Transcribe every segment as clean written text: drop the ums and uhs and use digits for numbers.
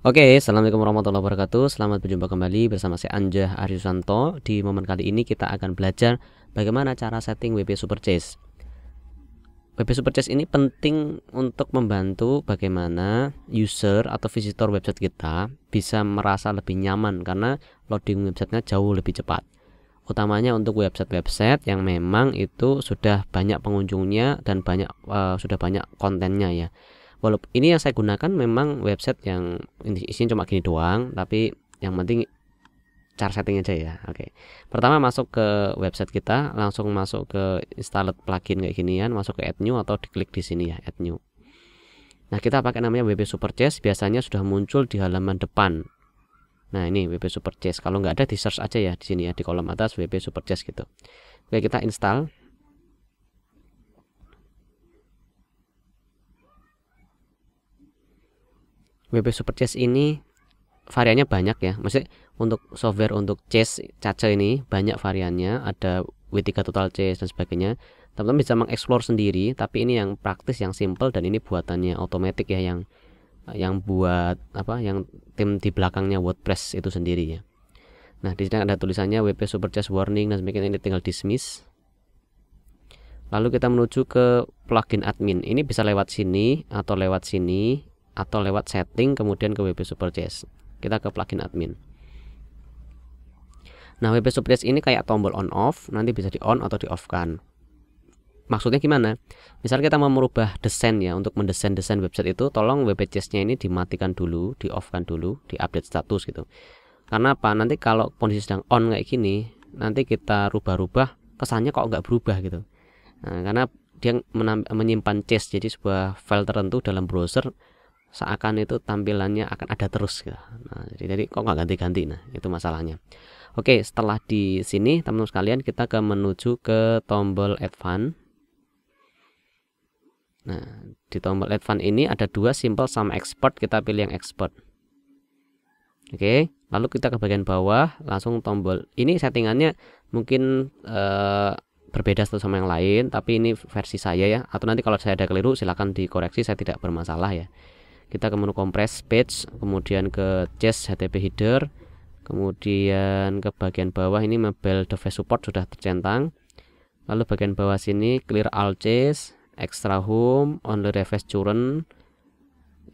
Oke, assalamualaikum warahmatullahi wabarakatuh. Selamat berjumpa kembali bersama saya Anjah Aryusanto. Di momen kali ini kita akan belajar bagaimana cara setting WP Superchase. WP Superchase ini penting untuk membantu bagaimana user atau visitor website kita bisa merasa lebih nyaman karena loading websitenya jauh lebih cepat. Utamanya untuk website-website yang memang itu sudah banyak pengunjungnya dan sudah banyak kontennya ya. Walaupun ini yang saya gunakan memang website yang isinya cuma gini doang, tapi yang penting cara setting aja ya. Oke. Pertama masuk ke website kita, langsung masuk ke installed plugin kayak ginian, masuk ke add new atau diklik di sini ya, add new. Nah, kita pakai namanya WP Superchase, biasanya sudah muncul di halaman depan. Nah, ini WP Superchase. Kalau nggak ada di search aja ya di sini ya, di kolom atas WP Superchase gitu. Oke, kita install. WP Superchase ini variannya banyak ya. Maksudnya untuk software untuk chase caca ini banyak variannya, ada W3 Total Chase dan sebagainya. Teman-teman bisa mengeksplor sendiri, tapi ini yang praktis, yang simple, dan ini buatannya otomatis ya, yang buat apa, yang tim di belakangnya WordPress itu sendiri ya. Nah, di sini ada tulisannya WP Superchase warning dan sebagainya, ini tinggal dismiss. Lalu kita menuju ke plugin admin. Ini bisa lewat sini atau lewat sini atau lewat setting kemudian ke WP Superchase. Kita ke plugin admin. Nah, WP Superchase ini kayak tombol on off, nanti bisa di on atau di off kan. Maksudnya gimana? Misal kita mau merubah desain ya, untuk mendesain website itu, tolong WP Chase-nya ini dimatikan dulu, di off kan dulu, di update status gitu. Karena apa? Nanti kalau kondisi sedang on kayak gini, nanti kita rubah-rubah, kesannya kok nggak berubah gitu. Nah, karena dia menyimpan chase, jadi sebuah file tertentu dalam browser seakan itu tampilannya akan ada terus gitu. Nah, jadi kok nggak ganti-ganti. Nah, itu masalahnya. Oke, setelah di sini teman-teman sekalian, kita menuju ke tombol advance. Nah, di tombol advance ini ada dua, simple sama export. Kita pilih yang export. Oke, lalu kita ke bagian bawah, langsung tombol ini settingannya mungkin berbeda satu sama yang lain, tapi ini versi saya ya, atau nanti kalau saya ada keliru silahkan dikoreksi, saya tidak bermasalah ya. Kita ke menu compress page, kemudian ke chase HTTP header, kemudian ke bagian bawah ini mobile device support sudah tercentang. Lalu bagian bawah sini clear all chase, extra home, only request current.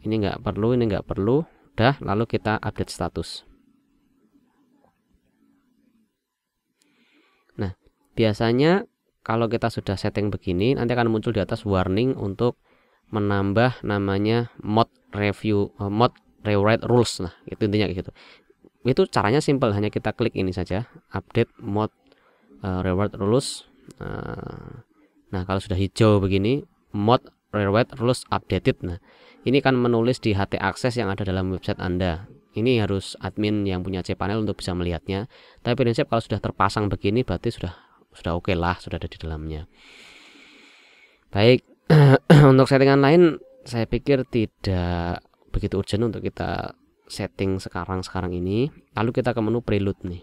Ini nggak perlu, ini nggak perlu. Udah, lalu kita update status. Nah, biasanya kalau kita sudah setting begini, nanti akan muncul di atas warning untuk menambah namanya mod rewrite rules. Nah, itu intinya kayak gitu. Itu caranya simple, hanya kita klik ini saja, update mod rewrite rules. Nah, kalau sudah hijau begini, mod rewrite rules updated. Nah, ini kan menulis di HT akses yang ada dalam website Anda. Ini harus admin yang punya cPanel untuk bisa melihatnya. Tapi prinsip kalau sudah terpasang begini berarti sudah oke lah, sudah ada di dalamnya. Baik, untuk settingan lain saya pikir tidak begitu urgent untuk kita setting sekarang ini. Lalu kita ke menu preload nih.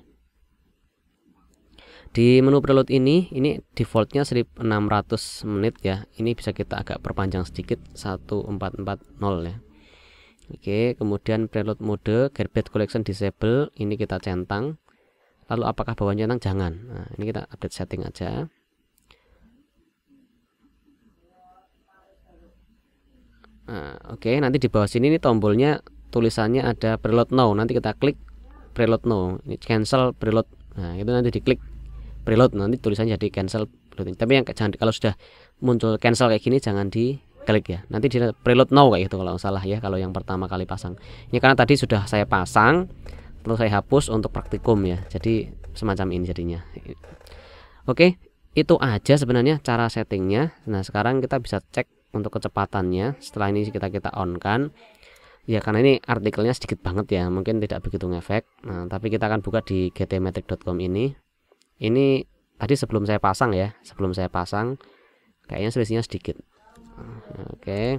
Di menu preload ini defaultnya 1600 menit ya. Ini bisa kita agak perpanjang sedikit, 1440 ya. Oke, kemudian preload mode garbage collection disable, ini kita centang. Lalu apakah bawahnya centang? Jangan. Nah, ini kita update setting aja. Nah, oke, nanti di bawah sini tombolnya tulisannya ada preload now. Nanti kita klik preload now. Ini cancel preload. Nah, itu nanti diklik preload, nanti tulisannya jadi cancel preload. Tapi yang jangan, kalau sudah muncul cancel kayak gini jangan diklik ya. Nanti di preload now kayak gitu kalau salah ya, kalau yang pertama kali pasang. Ini karena tadi sudah saya pasang terus saya hapus untuk praktikum ya. Jadi semacam ini jadinya. Oke, itu aja sebenarnya cara settingnya. Nah, sekarang kita bisa cek untuk kecepatannya. Setelah ini kita on kan. Ya, karena ini artikelnya sedikit banget ya, mungkin tidak begitu ngefek. Nah, tapi kita akan buka di gtmetric.com ini. Ini tadi sebelum saya pasang ya, kayaknya selisihnya sedikit. Oke.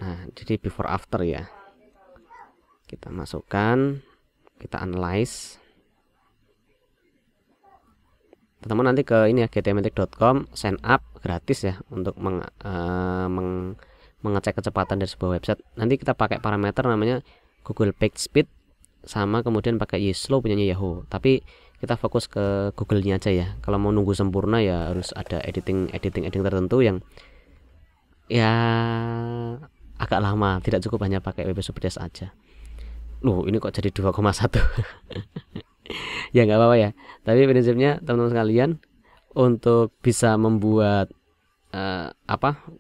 Nah, jadi before after ya. Kita masukkan, kita analyze. teman-teman nanti ke ini ya, gtmatic.com, sign up gratis ya untuk mengecek kecepatan dari sebuah website. Nanti kita pakai parameter namanya Google Page Speed, sama kemudian pakai YSlow punyanya Yahoo. Tapi kita fokus ke Google-nya aja ya. Kalau mau nunggu sempurna ya harus ada editing tertentu yang ya agak lama, tidak cukup hanya pakai WP Superchest aja. Loh, ini kok jadi 2,1. Ya nggak apa-apa ya. Tapi prinsipnya teman-teman sekalian, untuk bisa membuat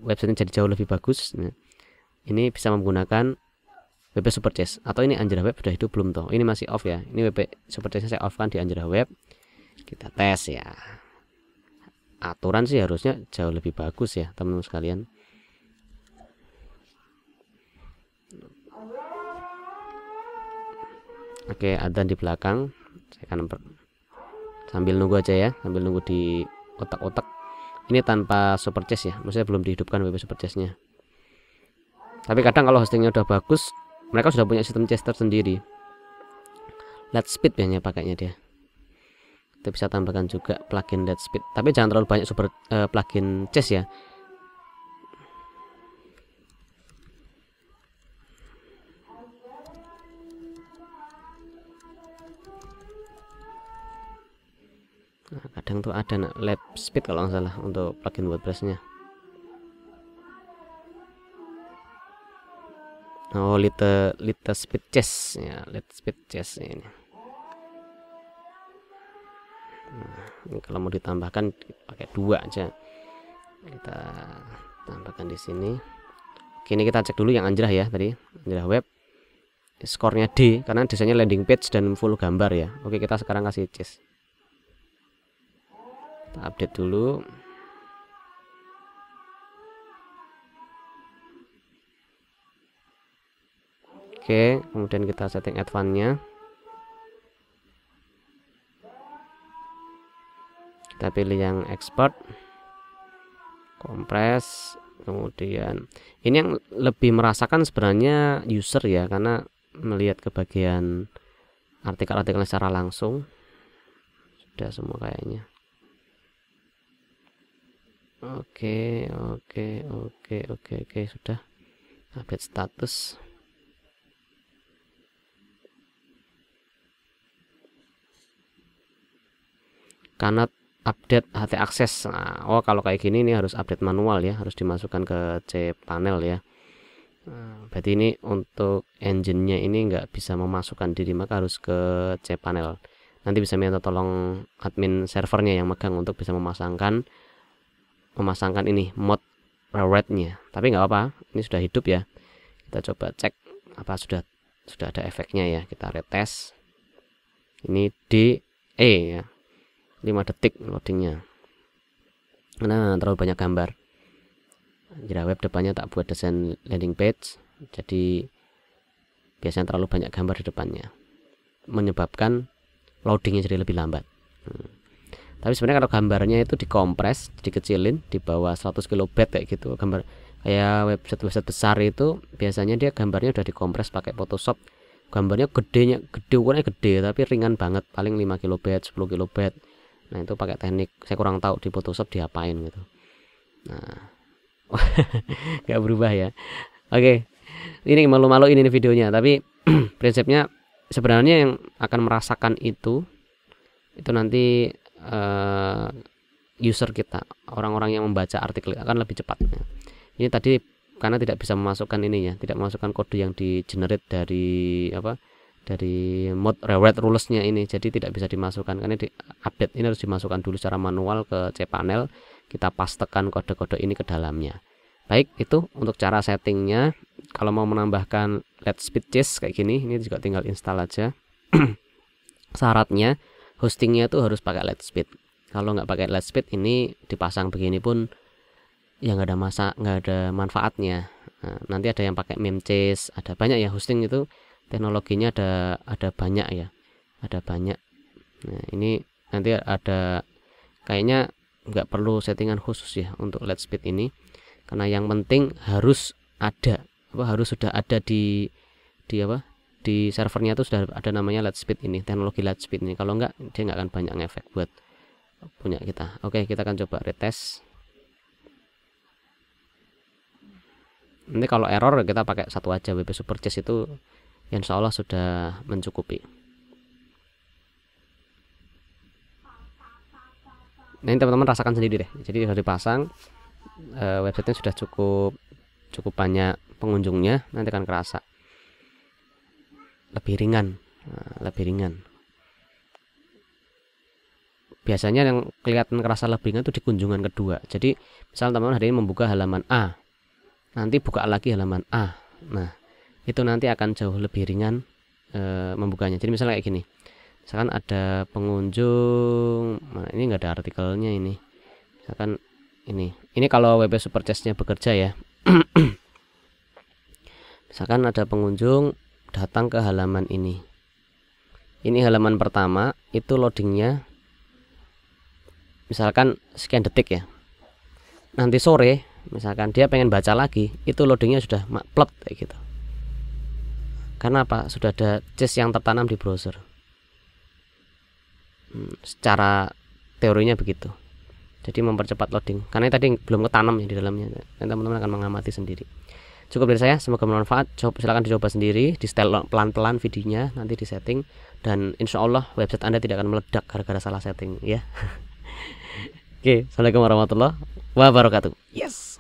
websitenya jadi jauh lebih bagus, nah, ini bisa menggunakan WP Superchest. Atau ini Anjera Web sudah hidup belum toh? Ini masih off ya. Ini WP Superchest saya off kan di Anjera Web. Kita tes ya. Aturan sih harusnya jauh lebih bagus ya teman-teman sekalian. Oke, adzan di belakang. Saya akan sambil nunggu aja ya, sambil nunggu di otak-otak. Ini tanpa Superchest ya, maksudnya belum dihidupkan WP Superchest-nya. Tapi kadang kalau hostingnya udah bagus, mereka sudah punya sistem chest tersendiri. Lightspeed biasanya pakainya dia. Kita bisa tambahkan juga plugin Lightspeed, tapi jangan terlalu banyak plugin chest ya. Nah, kadang tuh ada Lightspeed kalau nggak salah untuk plugin WordPress-nya. Oh, little speed chest ya, Lightspeed chest ini. Nah, ini kalau mau ditambahkan pakai 2 aja. Kita tambahkan di sini. Oke, ini kita cek dulu yang Anjrah ya tadi, Anjrah Web. Skornya D karena desainnya landing page dan full gambar ya. Oke, kita sekarang kasih chest. Kita update dulu. Oke, kemudian kita setting advance-nya. Kita pilih yang export, compress, kemudian ini yang lebih merasakan sebenarnya user ya, karena melihat ke bagian artikel-artikelnya secara langsung. Sudah semua kayaknya. Oke, sudah. Update status. Karena update HT access. Nah, kalau kayak gini ini harus update manual ya, harus dimasukkan ke cPanel ya. Berarti ini untuk engine-nya ini nggak bisa memasukkan diri, maka harus ke cPanel. Nanti bisa minta tolong admin servernya yang megang untuk bisa memasangkan ini mod rewrite-nya. Tapi nggak apa, ini sudah hidup ya. Kita coba cek apa sudah ada efeknya ya. Kita retest. Ini DE ya. 5 detik loadingnya, karena terlalu banyak gambar. Anjera Web depannya tak buat desain landing page, jadi biasanya terlalu banyak gambar di depannya, menyebabkan loadingnya jadi lebih lambat. Tapi sebenarnya kalau gambarnya itu dikompres, dikecilin di bawah 100 kilobyte kayak gitu, gambar kayak website besar itu biasanya dia gambarnya udah dikompres pakai Photoshop. Gambarnya ukurannya gede tapi ringan banget, paling 5 kilobyte, 10 kilobyte. Nah, itu pakai teknik, saya kurang tahu di Photoshop diapain gitu. Nah, nggak berubah ya. Oke, ini malu-malu ini videonya, tapi prinsipnya sebenarnya yang akan merasakan itu nanti user kita, orang-orang yang membaca artikel akan lebih cepat. Ini tadi karena tidak bisa memasukkan ini ya, tidak memasukkan kode yang di generate dari dari mod rewrite rules-nya ini, jadi tidak bisa dimasukkan karena di update ini harus dimasukkan dulu secara manual ke cPanel. Kita pastekan kode-kode ini ke dalamnya. Baik, itu untuk cara settingnya. Kalau mau menambahkan Lightspeed chest kayak gini, ini juga tinggal install aja. Syaratnya hostingnya itu harus pakai Lightspeed. Kalau nggak pakai Lightspeed, ini dipasang begini pun ya nggak ada manfaatnya. Nah, nanti ada yang pakai Memchase, ada banyak ya hosting itu. Teknologinya ada banyak ya, ada banyak. Nah, ini nanti ada kayaknya nggak perlu settingan khusus ya untuk Lightspeed ini, karena yang penting harus sudah ada di servernya itu sudah ada namanya Lightspeed ini, teknologi Lightspeed ini. Kalau nggak, dia nggak akan banyak ngefek buat punya kita. Oke, kita akan coba retest. Nanti kalau error kita pakai satu aja, WP Super Chase itu insya Allah sudah mencukupi. Nah ini teman-teman rasakan sendiri deh. Jadi sudah dipasang, websitenya sudah cukup banyak pengunjungnya, nanti akan kerasa lebih ringan, lebih ringan. Biasanya yang kelihatan kerasa lebih ringan itu di kunjungan kedua. Jadi misal teman-teman hari ini membuka halaman A, nanti buka lagi halaman A. Nah itu nanti akan jauh lebih ringan membukanya. Jadi misalnya kayak gini, misalkan ada pengunjung, nah ini nggak ada artikelnya ini. Misalkan ini kalau WP Super Chase-nya bekerja ya. Misalkan ada pengunjung datang ke halaman ini. Ini halaman pertama, itu loadingnya misalkan sekian detik ya. Nanti sore misalkan dia pengen baca lagi, itu loadingnya sudah plot kayak gitu. Karena apa? Sudah ada chase yang tertanam di browser. Secara teorinya begitu. Jadi mempercepat loading. Karena tadi belum ketanam ya di dalamnya. Dan teman-teman akan mengamati sendiri. Cukup dari saya, semoga bermanfaat. Silahkan dicoba sendiri, di setel pelan-pelan videonya, nanti di setting, dan insya Allah website Anda tidak akan meledak gara-gara salah setting ya. Oke, assalamualaikum warahmatullahi wabarakatuh. Yes.